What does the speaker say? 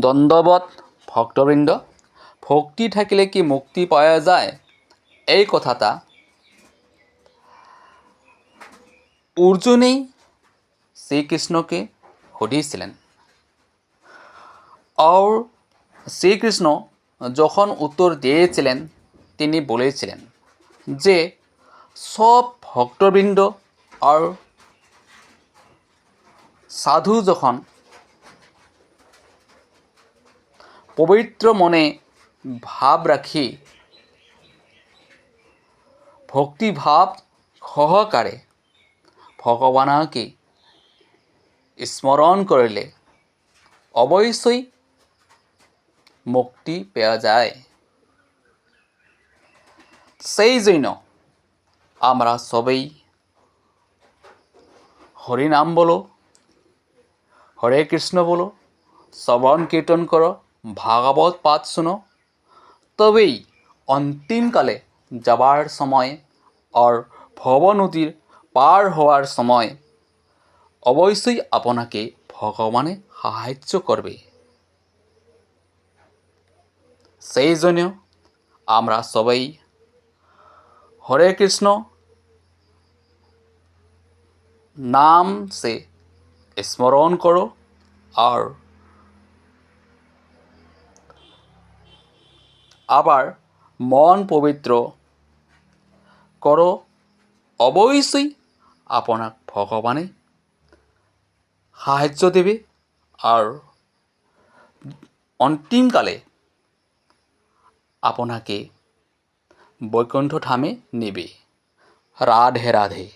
দণ্ডবত ভক্তবৃন্দ, ভক্তি থাকিলে কি মুক্তি পাওয়া যায়, এই কথাটা অর্জুনেই শ্রীকৃষ্ণকে সুধিছিলেন। আর শ্রীকৃষ্ণ যখন উত্তর দিয়েছিলেন, তিনি বলেছিলেন যে সব ভক্তবৃন্দ আর সাধু যখন পবিত্র মনে ভাব রাখি ভক্তিভাব সহকারে ভগবানকে স্মরণ করলে অবশ্যই মুক্তি পাওয়া যায়। সেই জন্য আমরা সবাই হরি নাম বলো, হরে কৃষ্ণ বলো, শ্রবণ কীর্তন করো, ভাগবত পাঠ শুনো, তবেই অন্তিমকালে যাবার সময় আর ভব নদীর পার হওয়ার সময় অবশ্যই আপনাকে ভগবানে সাহায্য করবে। সেই জন্য আমরা সবাই হরে কৃষ্ণ নাম সে স্মরণ করো আর আবার মন পবিত্র করো, অবশ্যই আপনার ভগবানে সাহায্য দেবে আর অন্তিমকালে আপনাকে বৈকুণ্ঠ ধামে নেবে। রাধে রাধে।